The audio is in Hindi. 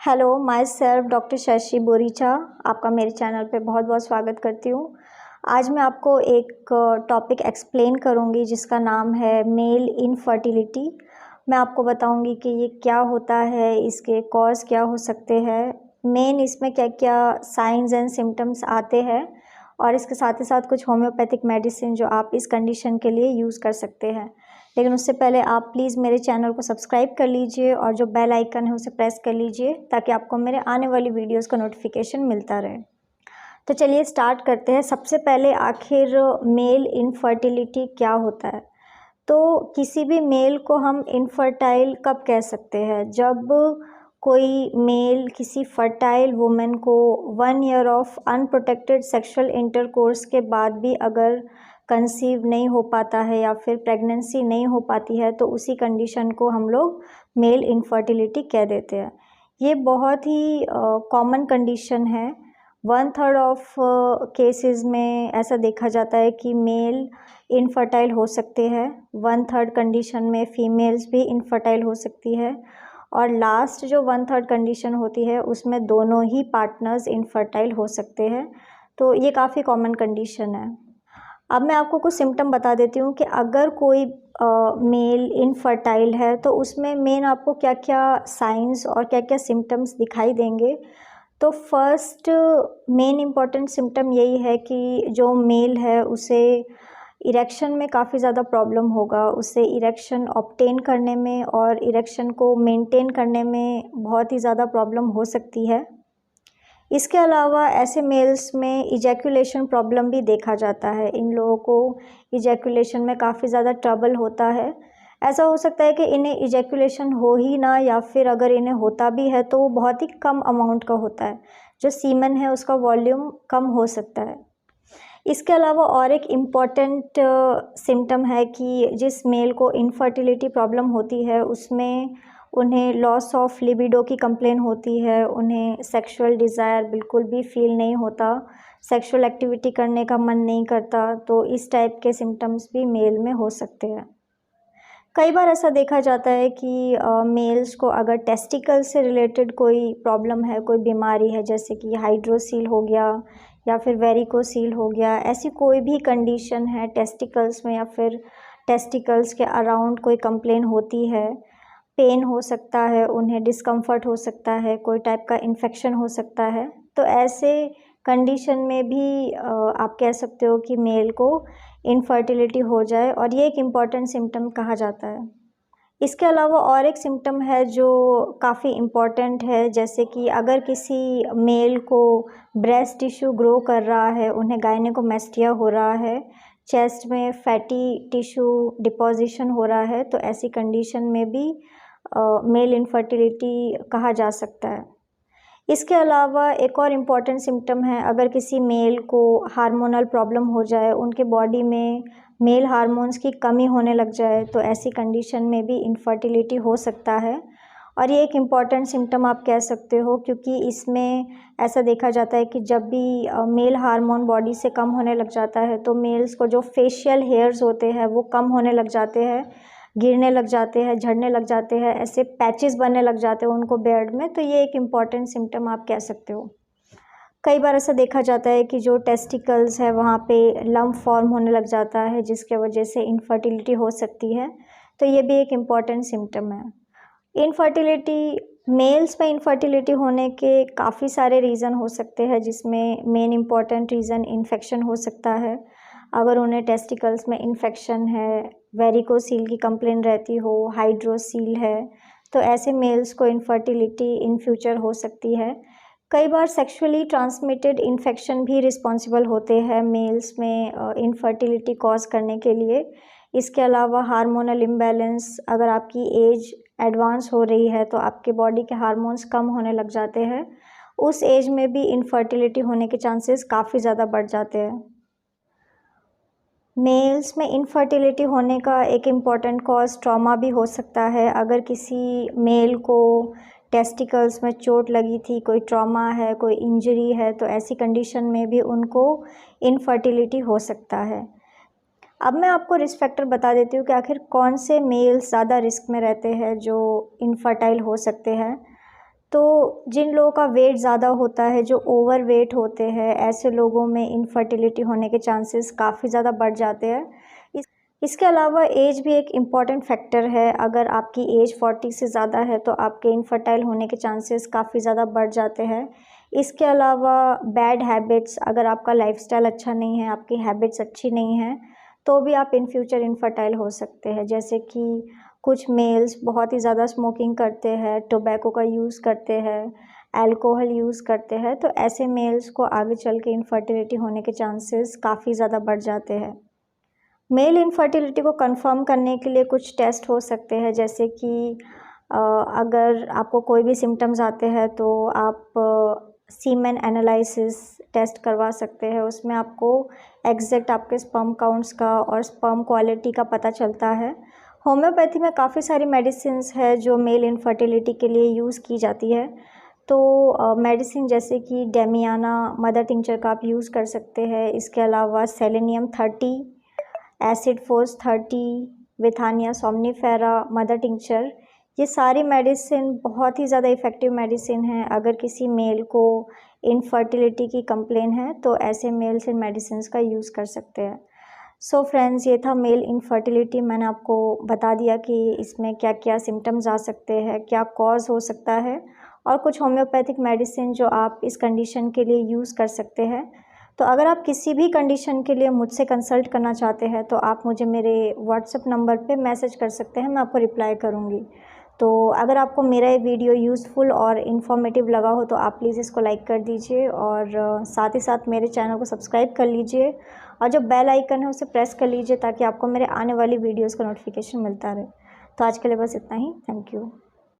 Hello, my self doctor Shashi Boricha आपका मेरे चैनल पे बहुत बहुत स्वागत करती हूँ। आज मैं आपको एक टॉपिक एक्सप्लेन करूँगी जिसका नाम है मेल इनफर्टिलिटी। मैं आपको बताऊँगी कि ये क्या होता है, इसके कॉज क्या हो सकते हैं, मेन इसमें क्या क्या साइंस एंड सिम्टम्स आते हैं और इसके साथ ही साथ कुछ होम्योपैथिक मेडिसिन जो आप इस कंडीशन के लिए यूज़ कर सकते हैं। लेकिन उससे पहले आप प्लीज़ मेरे चैनल को सब्सक्राइब कर लीजिए और जो बेल आइकन है उसे प्रेस कर लीजिए ताकि आपको मेरे आने वाली वीडियोस का नोटिफिकेशन मिलता रहे। तो चलिए स्टार्ट करते हैं। सबसे पहले आखिर मेल इनफर्टिलिटी क्या होता है? तो किसी भी मेल को हम इनफर्टाइल कब कह सकते हैं? जब कोई मेल किसी फर्टाइल वुमेन को 1 year of unprotected sexual intercourse के बाद भी अगर कंसीव नहीं हो पाता है या फिर प्रेगनेंसी नहीं हो पाती है तो उसी कंडीशन को हम लोग मेल इनफर्टिलिटी कह देते हैं। ये बहुत ही कॉमन कंडीशन है। 1/3 ऑफ केसेस में ऐसा देखा जाता है कि मेल इनफर्टाइल हो सकते हैं। 1/3 कंडीशन में फीमेल्स भी इनफर्टाइल हो सकती है और लास्ट जो 1/3 कंडीशन होती है उसमें दोनों ही पार्टनर्स इनफर्टाइल हो सकते हैं। तो ये काफ़ी कॉमन कंडीशन है। अब मैं आपको कुछ सिम्टम बता देती हूँ कि अगर कोई मेल इनफर्टाइल है तो उसमें मेन आपको क्या क्या साइंस और क्या क्या सिम्टम्स दिखाई देंगे। तो फर्स्ट मेन इम्पॉर्टेंट सिम्टम यही है कि जो मेल है उसे इरेक्शन में काफ़ी ज़्यादा प्रॉब्लम होगा, उसे इरेक्शन ऑब्टेन करने में और इरेक्शन को मेंटेन करने में बहुत ही ज़्यादा प्रॉब्लम हो सकती है। इसके अलावा ऐसे मेल्स में इजैकुलेशन प्रॉब्लम भी देखा जाता है। इन लोगों को इजैकुलेशन में काफ़ी ज़्यादा ट्रबल होता है। ऐसा हो सकता है कि इन्हें इजैकुलेशन हो ही ना, या फिर अगर इन्हें होता भी है तो वो बहुत ही कम अमाउंट का होता है। जो सीमन है उसका वॉल्यूम कम हो सकता है। इसके अलावा और एक इम्पॉर्टेंट सिम्टम है कि जिस मेल को इनफर्टिलिटी प्रॉब्लम होती है उसमें उन्हें लॉस ऑफ लिबिडो की कंप्लेन होती है, उन्हें सेक्सुअल डिज़ायर बिल्कुल भी फील नहीं होता, सेक्सुअल एक्टिविटी करने का मन नहीं करता। तो इस टाइप के सिम्टम्स भी मेल में हो सकते हैं। कई बार ऐसा देखा जाता है कि मेल्स को अगर टेस्टिकल से रिलेटेड कोई प्रॉब्लम है, कोई बीमारी है, जैसे कि हाइड्रोसील हो गया या फिर वेरिकोसील हो गया, ऐसी कोई भी कंडीशन है टेस्टिकल्स में या फिर टेस्टिकल्स के अराउंड कोई कंप्लेन होती है, पेन हो सकता है, उन्हें डिस्कम्फर्ट हो सकता है, कोई टाइप का इन्फेक्शन हो सकता है, तो ऐसे कंडीशन में भी आप कह सकते हो कि मेल को इनफर्टिलिटी हो जाए और ये एक इम्पॉर्टेंट सिम्टम कहा जाता है। इसके अलावा और एक सिम्टम है जो काफ़ी इम्पॉर्टेंट है, जैसे कि अगर किसी मेल को ब्रेस्ट टिश्यू ग्रो कर रहा है, उन्हें गायनेकोमेस्टिया हो रहा है, चेस्ट में फैटी टिश्यू डिपोजिशन हो रहा है, तो ऐसी कंडीशन में भी मेल इनफर्टिलिटी कहा जा सकता है। इसके अलावा एक और इम्पॉर्टेंट सिम्टम है, अगर किसी मेल को हार्मोनल प्रॉब्लम हो जाए, उनके बॉडी में मेल हार्मोन्स की कमी होने लग जाए, तो ऐसी कंडीशन में भी इनफर्टिलिटी हो सकता है। और ये एक इम्पॉर्टेंट सिम्टम आप कह सकते हो, क्योंकि इसमें ऐसा देखा जाता है कि जब भी मेल हार्मोन बॉडी से कम होने लग जाता है तो मेल्स को जो फेशियल हेयर्स होते हैं वो कम होने लग जाते हैं, गिरने लग जाते हैं, झड़ने लग जाते हैं, ऐसे पैचेस बनने लग जाते हैं उनको बियर्ड में। तो ये एक इम्पॉर्टेंट सिम्टम आप कह सकते हो। कई बार ऐसा देखा जाता है कि जो टेस्टिकल्स है वहाँ पे लम्प फॉर्म होने लग जाता है, जिसके वजह से इनफर्टिलिटी हो सकती है। तो ये भी एक इम्पॉर्टेंट सिम्टम है। इनफर्टिलिटी मेल्स में इनफर्टिलिटी होने के काफ़ी सारे रीज़न हो सकते हैं, जिसमें मेन इम्पॉर्टेंट रीज़न इन्फेक्शन हो सकता है। अगर उन्हें टेस्टिकल्स में इन्फेक्शन है, वेरिकोसील की कंप्लेन रहती हो, हाइड्रोसील है, तो ऐसे मेल्स को इनफर्टिलिटी इन फ्यूचर हो सकती है। कई बार सेक्सुअली ट्रांसमिटेड इन्फेक्शन भी रिस्पॉन्सिबल होते हैं मेल्स में इनफर्टिलिटी कॉज करने के लिए। इसके अलावा हार्मोनल इम्बैलेंस, अगर आपकी एज एडवांस हो रही है तो आपके बॉडी के हार्मोन्स कम होने लग जाते हैं, उस एज में भी इनफर्टिलिटी होने के चांसेस काफ़ी ज़्यादा बढ़ जाते हैं। मेल्स में इनफर्टिलिटी होने का एक इम्पॉर्टेंट कॉज ट्रॉमा भी हो सकता है। अगर किसी मेल को टेस्टिकल्स में चोट लगी थी, कोई ट्रॉमा है, कोई इंजरी है, तो ऐसी कंडीशन में भी उनको इनफर्टिलिटी हो सकता है। अब मैं आपको रिस्क फैक्टर बता देती हूँ कि आखिर कौन से मेल्स ज़्यादा रिस्क में रहते हैं जो इनफर्टाइल हो सकते हैं। तो जिन लोगों का वेट ज़्यादा होता है, जो ओवर वेट होते हैं, ऐसे लोगों में इनफर्टिलिटी होने के चांसेस काफ़ी ज़्यादा बढ़ जाते हैं। इसके अलावा एज भी एक इम्पॉर्टेंट फैक्टर है। अगर आपकी एज 40 से ज़्यादा है तो आपके इनफर्टाइल होने के चांसेस काफ़ी ज़्यादा बढ़ जाते हैं। इसके अलावा बैड हैबिट्स, अगर आपका लाइफस्टाइल अच्छा नहीं है, आपकी हैबिट्स अच्छी नहीं हैं, तो भी आप इन फ्यूचर इनफर्टाइल हो सकते हैं। जैसे कि कुछ मेल्स बहुत ही ज़्यादा स्मोकिंग करते हैं, टोबैको का यूज़ करते हैं, अल्कोहल यूज़ करते हैं, तो ऐसे मेल्स को आगे चल के इनफर्टिलिटी होने के चांसेस काफ़ी ज़्यादा बढ़ जाते हैं। मेल इनफर्टिलिटी को कंफर्म करने के लिए कुछ टेस्ट हो सकते हैं, जैसे कि अगर आपको कोई भी सिम्टम्स आते हैं तो आप सीमेन एनालिसिस टेस्ट करवा सकते हैं। उसमें आपको एग्जैक्ट आपके स्पर्म काउंट्स का और स्पर्म क्वालिटी का पता चलता है। होम्योपैथी में काफ़ी सारी मेडिसिन्स है जो मेल इनफर्टिलिटी के लिए यूज़ की जाती है। तो मेडिसिन जैसे कि डेमियाना मदर टिंचर का आप यूज़ कर सकते हैं। इसके अलावा selenium 30, acid force 30, Withania somnifera mother tincture, ये सारी मेडिसिन बहुत ही ज़्यादा इफ़ेक्टिव मेडिसिन हैं। अगर किसी मेल को इनफर्टिलिटी की कंप्लेन है तो ऐसे मेल्स इन मेडिसिन का यूज़ कर सकते हैं। सो फ्रेंड्स, ये था मेल इनफर्टिलिटी। मैंने आपको बता दिया कि इसमें क्या क्या सिम्टम्स आ सकते हैं, क्या कॉज हो सकता है, और कुछ होम्योपैथिक मेडिसिन जो आप इस कंडीशन के लिए यूज़ कर सकते हैं। तो अगर आप किसी भी कंडीशन के लिए मुझसे कंसल्ट करना चाहते हैं तो आप मुझे मेरे व्हाट्सएप नंबर पे मैसेज कर सकते हैं, मैं आपको रिप्लाई करूँगी। तो अगर आपको मेरा ये वीडियो यूज़फुल और इन्फॉर्मेटिव लगा हो तो आप प्लीज़ इसको लाइक कर दीजिए, और साथ ही साथ मेरे चैनल को सब्सक्राइब कर लीजिए, और जो बेल आइकन है उसे प्रेस कर लीजिए ताकि आपको मेरे आने वाली वीडियोज़ का नोटिफिकेशन मिलता रहे। तो आज के लिए बस इतना ही। Thank you.